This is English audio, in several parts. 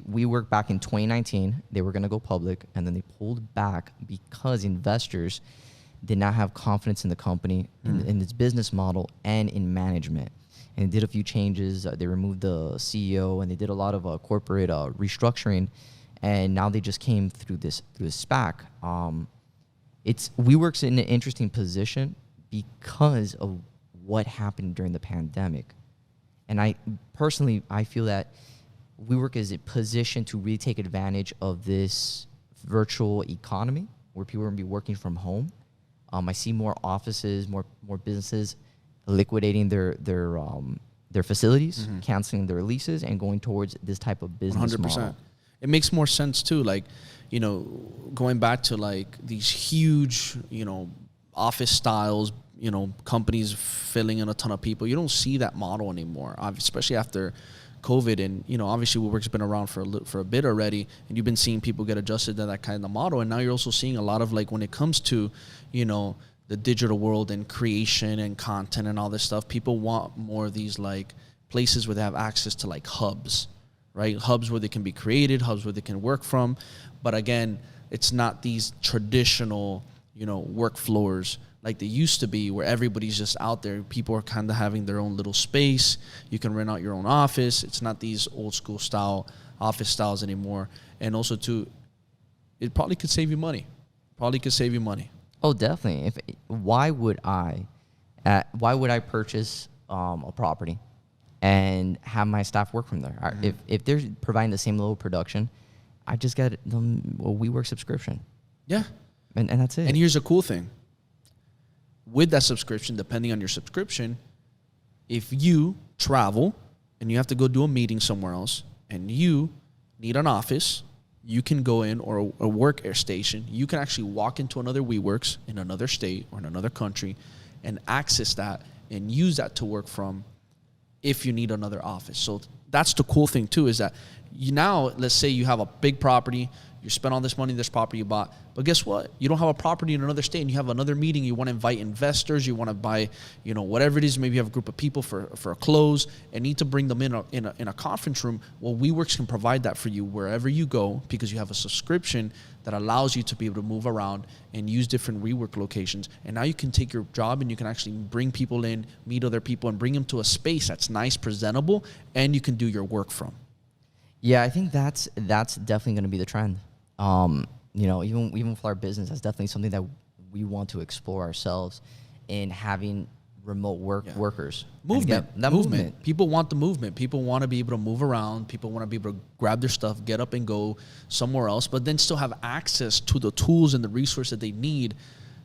WeWork back in 2019, they were going to go public, and then they pulled back because investors did not have confidence in the company, in its business model, and in management. And they did a few changes. They removed the CEO, and they did a lot of corporate restructuring. And now they just came through this SPAC. WeWork's in an interesting position because of what happened during the pandemic. And I feel that WeWork is positioned to really take advantage of this virtual economy where people are going to be working from home. I see more offices, more businesses liquidating their facilities, canceling their leases, and going towards this type of business 100%. Model. It makes more sense too. Like, you know, going back to like these huge, you know, office styles, you know, companies filling in a ton of people. You don't see that model anymore, especially after COVID. And, you know, obviously WeWork's been around for a bit already, and you've been seeing people get adjusted to that kind of model. And now you're also seeing a lot of, like, when it comes to, you know, the digital world and creation and content and all this stuff, people want more of these like places where they have access to like hubs, right? Hubs where they can be created, hubs where they can work from. But again, it's not these traditional, you know, work floors like they used to be, where everybody's just out there. People are kind of having their own little space. You can rent out your own office. It's not these old school style office styles anymore. And also too, it probably could save you money. Oh, definitely. Why would I purchase a property and have my staff work from there? If they're providing the same level of production, I just get them a WeWork subscription. Yeah. And that's it. And here's a cool thing. With that subscription, depending on your subscription, if you travel and you have to go do a meeting somewhere else and you need an office, you can go in, or a work station, you can actually walk into another WeWorks in another state or in another country and access that and use that to work from if you need another office. So that's the cool thing too, is that you now, let's say you have a big property, you spend all this money, this property you bought, but guess what? You don't have a property in another state and you have another meeting, you want to invite investors, you want to buy, you know, whatever it is, maybe you have a group of people for a close and need to bring them in a conference room. Well, WeWorks can provide that for you wherever you go, because you have a subscription that allows you to be able to move around and use different WeWork locations. And now you can take your job and you can actually bring people in, meet other people, and bring them to a space that's nice, presentable, and you can do your work from. Yeah, I think that's definitely going to be the trend. You know, even for our business, that's definitely something that we want to explore ourselves in having remote workers. Movement. People want the movement. People want to be able to move around. People want to be able to grab their stuff, get up and go somewhere else, but then still have access to the tools and the resources that they need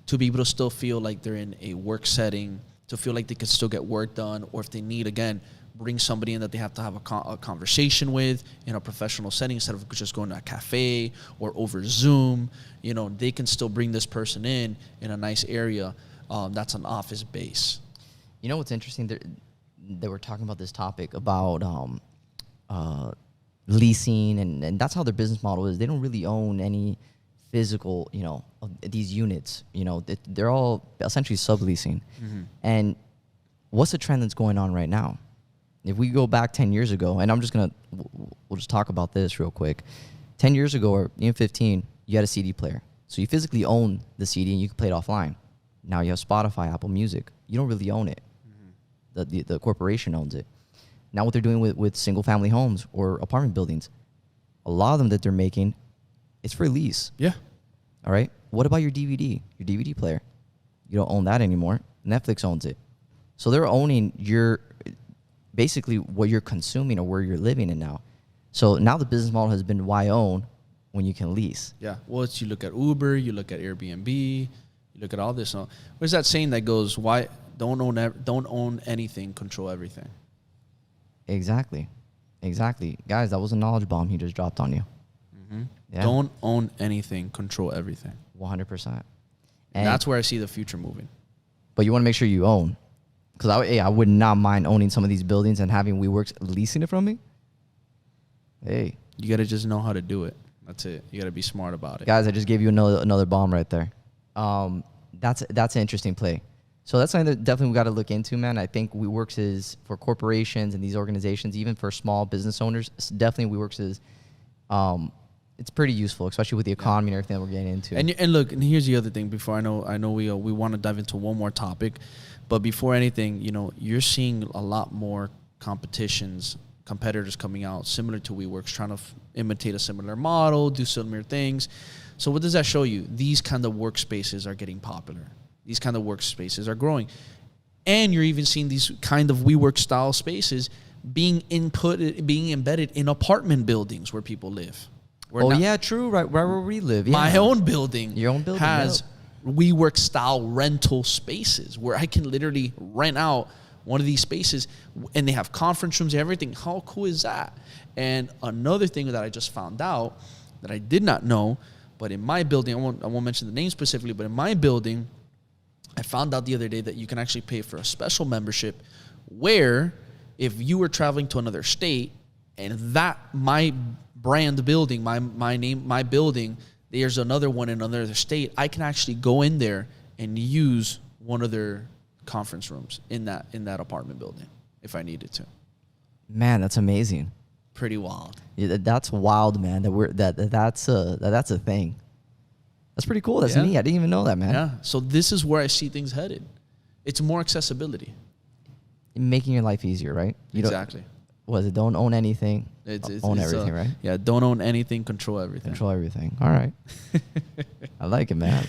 to be able to still feel like they're in a work setting, to feel like they can still get work done, or if they need, again, bring somebody in that they have to have a conversation with in a professional setting instead of just going to a cafe or over Zoom. You know, they can still bring this person in a nice area that's an office base. You know what's interesting? They were talking about this topic about leasing, and that's how their business model is. They don't really own any physical, you know, of these units. You know, they're all essentially subleasing. And what's the trend that's going on right now? If we go back 10 years ago, and we'll just talk about this real quick. 10 years ago, or even 15, you had a CD player. So you physically own the CD and you could play it offline. Now you have Spotify, Apple Music. You don't really own it. The corporation owns it. Now what they're doing with single family homes or apartment buildings, a lot of them that they're making, it's for lease. Yeah. All right. What about your DVD player? You don't own that anymore. Netflix owns it. So they're owning basically what you're consuming or where you're living in now. So now the business model has been why own when you can lease. Yeah. Well, you look at Uber, you look at Airbnb, you look at all this. Where's that saying that goes, why don't own anything, control everything? Exactly. Guys, that was a knowledge bomb he just dropped on you. Yeah. Don't own anything, control everything. 100%. And that's where I see the future moving. But you want to make sure you own. Because I would not mind owning some of these buildings and having WeWorks leasing it from me. Hey. You got to just know how to do it. That's it. You got to be smart about it. Guys, I just gave you another bomb right there. That's an interesting play. So that's something that definitely we got to look into, man. I think WeWorks is, for corporations and these organizations, even for small business owners, definitely WeWorks is it's pretty useful, especially with the economy and everything that we're getting into. And look, and here's the other thing. Before I know we want to dive into one more topic, but before anything, you're seeing a lot more competitors coming out similar to WeWork's, trying to imitate a similar model, do similar things. So what does that show you? These kind of workspaces are getting popular. These kind of workspaces are growing. And you're even seeing these kind of WeWork style spaces being embedded in apartment buildings where people live. True. Right where we live. Yeah. My own building. Your own building has WeWork style rental spaces where I can literally rent out one of these spaces, and they have conference rooms and everything. How cool is that? And another thing that I just found out that I did not know, but in my building, I won't mention the name specifically, but in my building, I found out the other day that you can actually pay for a special membership where if you were traveling to another state and that my brand building, my building, there's another one in another state, I can actually go in there and use one of their conference rooms in that apartment building if I needed to. Man, that's amazing. Pretty wild. Yeah, that's wild, man. That's a thing. That's pretty cool. That's neat. I didn't even know that, man. Yeah. So this is where I see things headed. It's more accessibility. Making your life easier, right? Exactly. Don't own anything. Own everything, right? Yeah, don't own anything, control everything. Control everything. All right. I like it, man.